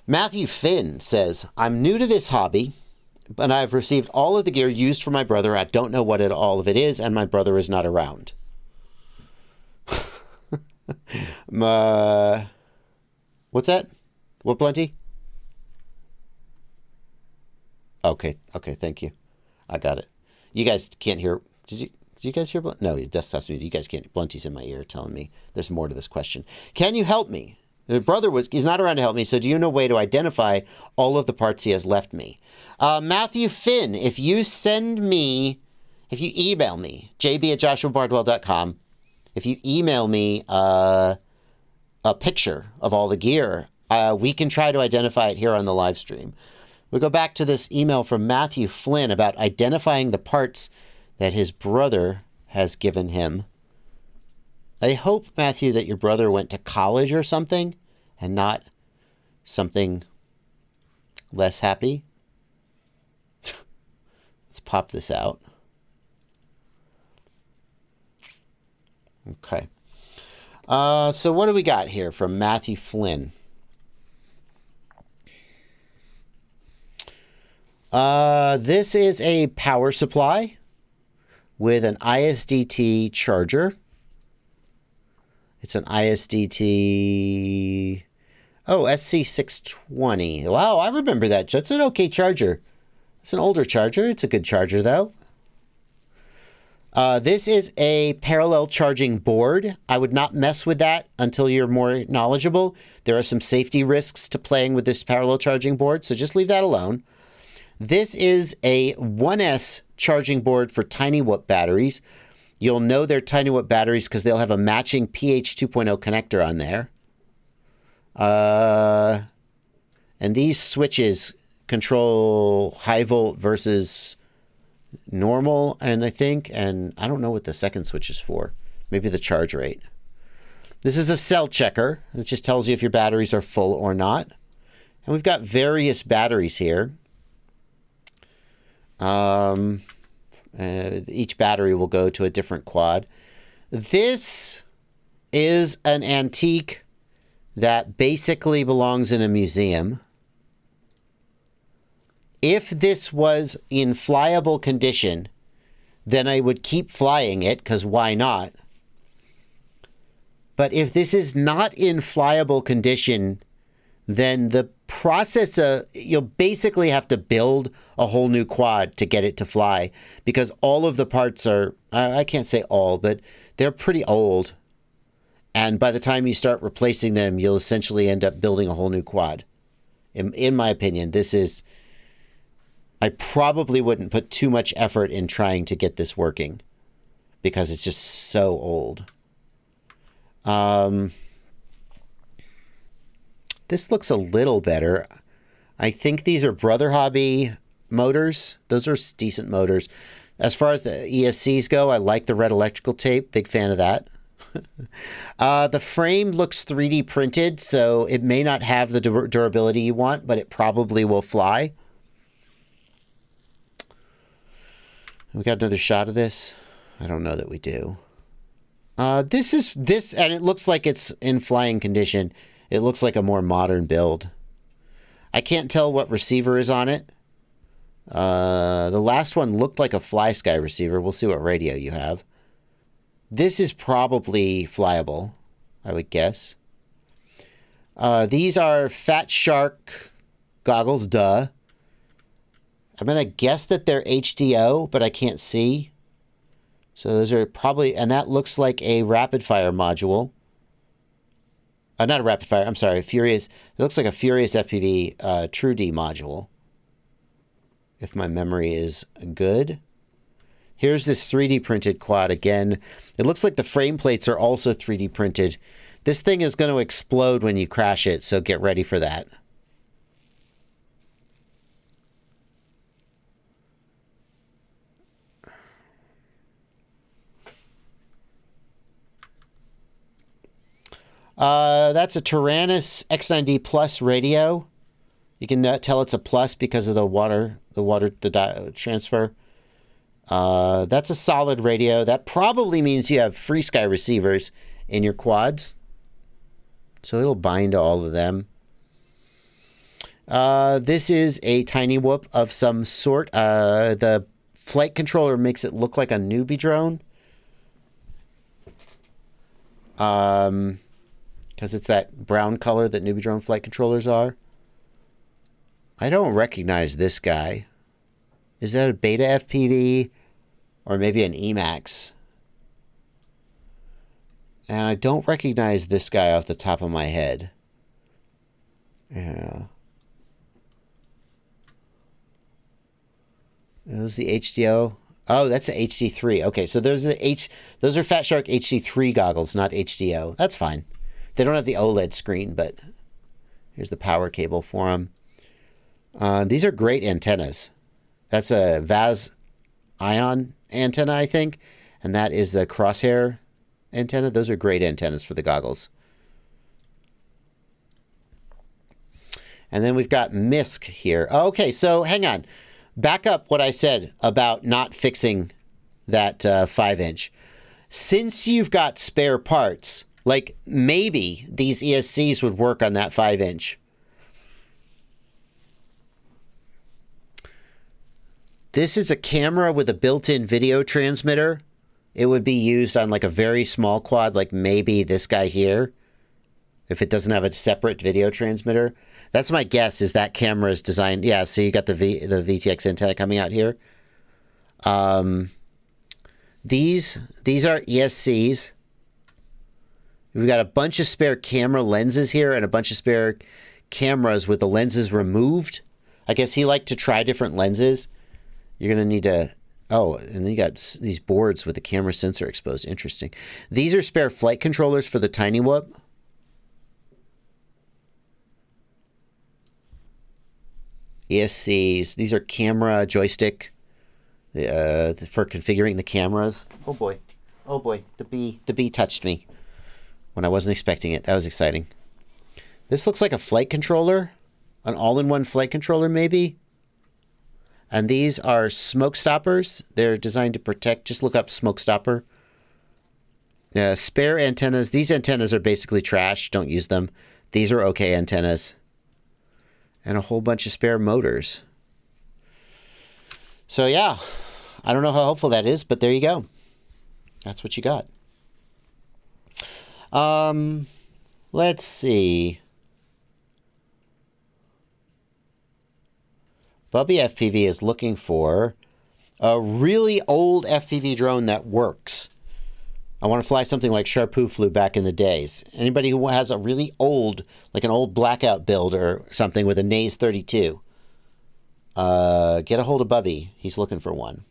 Matthew Finn says, I'm new to this hobby, but I've received all of the gear used for my brother. I don't know what all of it is, and my brother is not around. What's that? What, Plenty? Okay, thank you. I got it. You guys can't hear. Did you guys hear? No, that's muted. You guys can't. Blunty's in my ear telling me there's more to this question. Can you help me? The brother he's not around to help me, so do you know a way to identify all of the parts he has left me? Matthew Finn, if you email me, jb@joshuabardwell.com, if you email me a picture of all the gear, we can try to identify it here on the live stream. We'll go back to this email from Matthew Flynn about identifying the parts that his brother has given him. I hope, Matthew, that your brother went to college or something and not something less happy. Let's pop this out. Okay. So what do we got here from Matthew Flynn? This is a power supply with an ISDT charger. It's an ISDT... Oh, SC620. Wow, I remember that. That's an okay charger. It's an older charger. It's a good charger, though. This is a parallel charging board. I would not mess with that until you're more knowledgeable. There are some safety risks to playing with this parallel charging board, so just leave that alone. This is a 1S charging board for tiny whoop batteries. You'll know they're tiny whoop batteries because they'll have a matching pH 2.0 connector on there. And these switches control high volt versus normal, and I don't know what the second switch is for. Maybe the charge rate. This is a cell checker. It just tells you if your batteries are full or not. And we've got various batteries here. Each battery will go to a different quad. This is an antique that basically belongs in a museum. If this was in flyable condition, then I would keep flying it, because why not? But if this is not in flyable condition, then the process you'll basically have to build a whole new quad to get it to fly, because all of the parts are, I can't say all, but they're pretty old. And by the time you start replacing them, you'll essentially end up building a whole new quad. In my opinion, I probably wouldn't put too much effort in trying to get this working because it's just so old. This looks a little better. I think these are Brother Hobby motors. Those are decent motors. As far as the ESCs go, I like the red electrical tape. Big fan of that. The frame looks 3D printed, so it may not have the durability you want, but it probably will fly. We got another shot of this? I don't know that we do. This, and it looks like it's in flying condition. It looks like a more modern build. I can't tell what receiver is on it. The last one looked like a FlySky receiver. We'll see what radio you have. This is probably flyable, I would guess. These are Fat Shark goggles, duh. I'm going to guess that they're HDO, but I can't see. So those are probably, and that looks like a rapid fire module. Not a rapid fire, I'm sorry, Furious. It looks like a Furious FPV True D module, if my memory is good. Here's this 3D printed quad again. It looks like the frame plates are also 3D printed. This thing is going to explode when you crash it, so get ready for that. That's a Tyrannus X9D Plus radio. You can tell it's a plus because of the water transfer. That's a solid radio. That probably means you have FreeSky receivers in your quads. So it'll bind to all of them. This is a tiny whoop of some sort. The flight controller makes it look like a newbie drone. Because it's that brown color that newbie drone flight controllers are. I don't recognize this guy. Is that a beta FPV or maybe an Emax? And I don't recognize this guy off the top of my head. Yeah. Those the HDO. Oh, that's the HD3. Okay, so those are Fat Shark HD3 goggles, not HDO. That's fine. They don't have the OLED screen, but here's the power cable for them. These are great antennas. That's a VAS ion antenna, I think, and that is the crosshair antenna. Those are great antennas for the goggles. And then we've got MISC here. Okay, so hang on. Back up what I said about not fixing that 5-inch. Since you've got spare parts, like maybe these ESCs would work on that 5-inch. This is a camera with a built-in video transmitter. It would be used on like a very small quad, like maybe this guy here, if it doesn't have a separate video transmitter. That's my guess, is that camera is designed. Yeah, so you got the VTX antenna coming out here. These are ESCs. We've got a bunch of spare camera lenses here and a bunch of spare cameras with the lenses removed. I guess he liked to try different lenses. You're going to need to... Oh, and then you got these boards with the camera sensor exposed. Interesting. These are spare flight controllers for the Tiny Whoop. ESCs. These are camera joystick for configuring the cameras. Oh boy. Oh boy. The bee touched me when I wasn't expecting it. That was exciting. This looks like a flight controller. An all-in-one flight controller, maybe. And these are smoke stoppers. They're designed to protect. Just look up smoke stopper. Spare antennas. These antennas are basically trash. Don't use them. These are okay antennas. And a whole bunch of spare motors. So yeah, I don't know how helpful that is, but there you go. That's what you got. Let's see. Bubby FPV is looking for a really old FPV drone that works. I want to fly something like Sharpoo flew back in the days. Anybody who has a really old, like an old Blackout build or something with a Naze 32, get a hold of Bubby. He's looking for one.